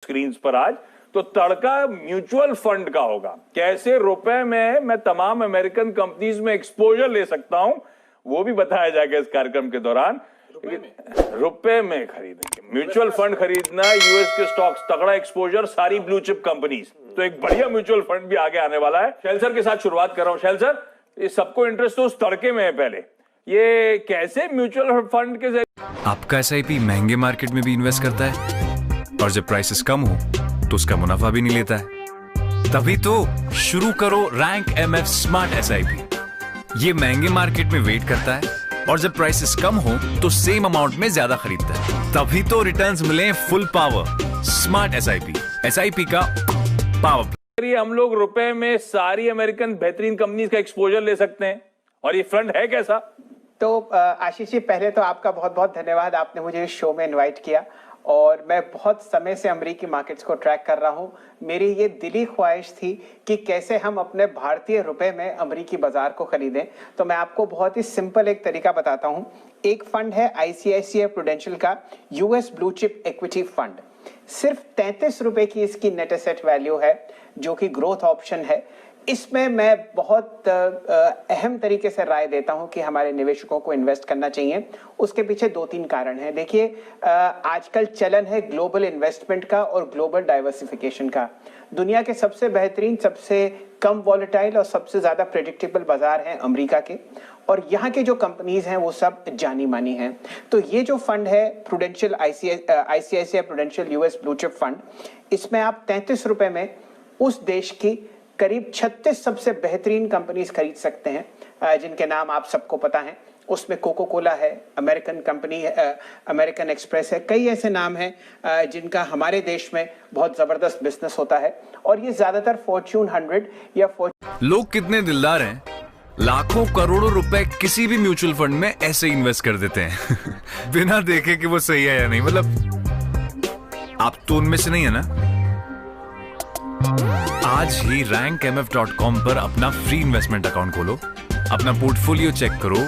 Screen पर आज, तो तड़का म्यूचुअल फंड का होगा। कैसे रुपए में मैं तमाम अमेरिकन कंपनीज में एक्सपोजर ले सकता हूं, वो भी बताया जाएगा इस कार्यक्रम के दौरान। रुपए में खरीदेंगे, म्यूचुअल फंड खरीदना, यूएस के स्टॉक्स, तगड़ा एक्सपोजर, सारी ब्लू चिप कंपनीज, तो एक बढ़िया म्यूचुअल फंड भी आगे आने वाला है। शैल सर के साथ शुरुआत कर रहा हूं। शैल सर, ये सबको इंटरेस्ट तो उस तड़के में है, पहले ये कैसे म्यूचुअल फंड के जरिए आपका एसआईपी महंगे मार्केट में भी इन्वेस्ट करता है और जब प्राइसेस कम हो तो उसका मुनाफा भी नहीं लेता है। तभी तो शुरू करो रैंक एमएफ स्मार्ट एसआईपी। ये महंगे मार्केट में वेट करता है और जब प्राइसेस कम हो तो सेम अमाउंट में ज्यादा खरीदता है। तभी तो रिटर्न्स मिले full power smart SIP. SIP का पावर। हम लोग रुपए में सारी अमेरिकन बेहतरीन कंपनीज का एक्सपोजर ले सकते हैं, और ये फंड है कैसा? तो आशीष जी, पहले तो आपका बहुत बहुत धन्यवाद, आपने मुझे इस शो में इनवाइट किया। और मैं बहुत समय से अमेरिकी मार्केट्स को ट्रैक कर रहा हूं। मेरी ये दिली ख्वाहिश थी कि कैसे हम अपने भारतीय रुपए में अमेरिकी बाजार को खरीदें। तो मैं आपको बहुत ही सिंपल एक तरीका बताता हूं। एक फंड है आईसीआईसीआई प्रूडेंशियल का US blue chip equity fund. सिर्फ 33 रुपए की इसकी नेट एसेट वैल्यू है, जो कि ग्रोथ ऑप्शन है। इसमें मैं बहुत अहम तरीके से राय देता हूं कि हमारे निवेशकों को इन्वेस्ट करना चाहिए। उसके पीछे 2-3 कारण हैं। देखिए, आजकल चलन है ग्लोबल इन्वेस्टमेंट का और ग्लोबल डाइवर्सिफिकेशन का। दुनिया के सबसे बेहतरीन, सबसे कम वॉलेटाइल और सबसे ज्यादा प्रेडिक्टेबल बाजार हैं अमेरिका के, और यहाँ के जो कंपनीज हैं वो सब जानी मानी हैं। तो ये जो फंड है prudential ICICI prudential US blue chip fund, इसमें आप 33 रुपए में उस देश की करीब 36 सबसे बेहतरीन कंपनीज खरीद सकते हैं, जिनके नाम आप सबको पता है। उसमें कोको कोला है, अमेरिकन कंपनी है, अमेरिकन एक्सप्रेस है, कई ऐसे नाम हैं जिनका हमारे देश में बहुत जबरदस्त बिजनेस होता है। और ये ज्यादातर फॉर्च्यून 100 या लोग कितने दिलदार हैं, लाखों करोड़ों रुपए किसी भी म्यूचुअल फंड में ऐसे इन्वेस्ट कर देते हैं बिना देखे कि वो सही है या नहीं। मतलब आप तो उनमें से नहीं है ना? आज ही rankmf.com पर अपना फ्री इन्वेस्टमेंट अकाउंट खोलो, अपना पोर्टफोलियो चेक करो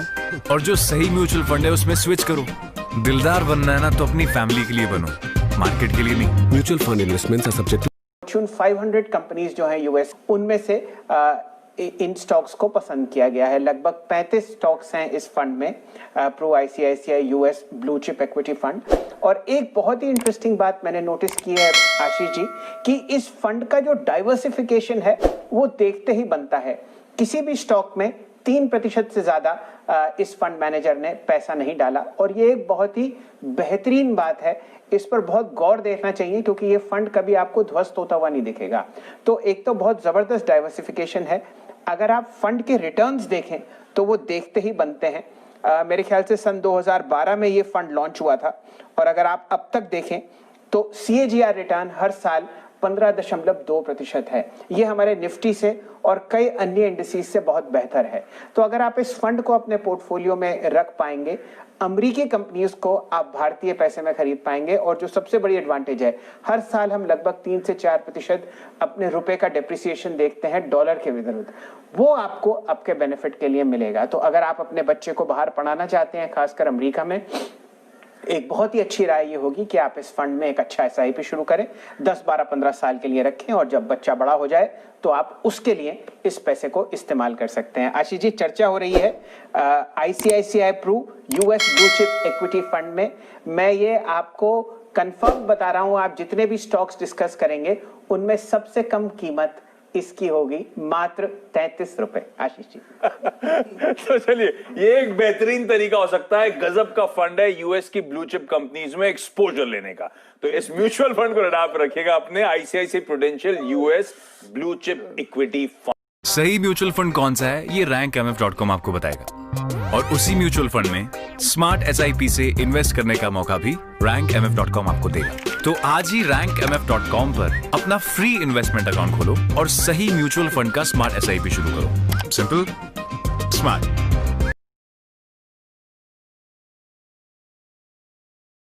और जो सही म्यूचुअल फंड है उसमें स्विच करो। दिलदार बनना है ना तो अपनी फैमिली के लिए बनो, मार्केट के लिए नहीं। Mutual fund investments are subject fortune 500 companies जो हैं यूएस, उनमें से इन स्टॉक्स को पसंद किया गया है। लगभग 35 स्टॉक्स हैं इस फंड में, pro ICICI US blue chip equity fund. और एक बहुत ही इंटरेस्टिंग बात मैंने नोटिस की है आशीष जी, कि इस फंड का जो डाइवर्सिफिकेशन है वो देखते ही बनता है। किसी भी स्टॉक में 3% से ज्यादा इस फंड मैनेजर ने पैसा नहीं डाला, और ये एक बहुत ही बेहतरीन बात है। इस पर बहुत गौर देखना चाहिए, क्योंकि ये फंड कभी आपको ध्वस्त होता हुआ नहीं दिखेगा। तो एक तो बहुत जबरदस्त डाइवर्सिफिकेशन है। अगर आप फंड के रिटर्न्स देखें तो वो देखते ही बनते हैं। मेरे ख्याल से सन 2012 में ये फंड लॉन्च हुआ था, और अगर आप अब तक देखें तो CAGR रिटर्न हर साल 15.2% है। ये हमारे निफ्टी से और कई अन्य इंडिसेस से बहुत बेहतर है। तो अगर आप इस फंड को अपने पोर्टफोलियो में रख पाएंगे, अमेरिकी कंपनीज को आप भारतीय पैसे में खरीद पाएंगे। और जो सबसे बड़ी एडवांटेज है, हर साल हम लगभग 3 से 4% अपने रुपए का डेप्रिसिएशन देखते हैं डॉलर के विरुद्ध, वो आपको आपके बेनिफिट के लिए मिलेगा। तो अगर आप अपने बच्चे को बाहर पढ़ाना चाहते हैं, खासकर अमेरिका में, एक बहुत ही अच्छी राय ये होगी कि आप इस फंड में एक अच्छा एसआईपी शुरू करें, 10, 12, 15 साल के लिए रखें, और जब बच्चा बड़ा हो जाए तो आप उसके लिए इस पैसे को इस्तेमाल कर सकते हैं। आशीष जी, चर्चा हो रही है ICICI Pru US blue chip equity fund में। मैं ये आपको कंफर्म बता रहा हूं, आप जितने भी स्टॉक्स डिस्कस करेंगे उनमें सबसे कम कीमत इसकी होगी मात्र 33 रुपए। आशीष जी तो चलिए, ये एक बेहतरीन तरीका हो सकता है। गजब का फंड है यूएस की ब्लू चिप कंपनीज में एक्सपोजर लेने का। तो इस म्यूचुअल फंड को रडार पर रखिएगा अपने, ICICI prudential US blue chip equity fund. सही म्यूचुअल फंड कौन सा है ये rankmf.com आपको बताएगा, और उसी म्यूचुअल फंड में स्मार्ट एसआईपी से इन्वेस्ट करने का मौका भी rankmf.com आपको देगा। तो आज ही rankmf.com पर अपना फ्री इन्वेस्टमेंट अकाउंट खोलो और सही म्यूचुअल फंड का स्मार्ट एसआईपी शुरू करो। Simple, smart.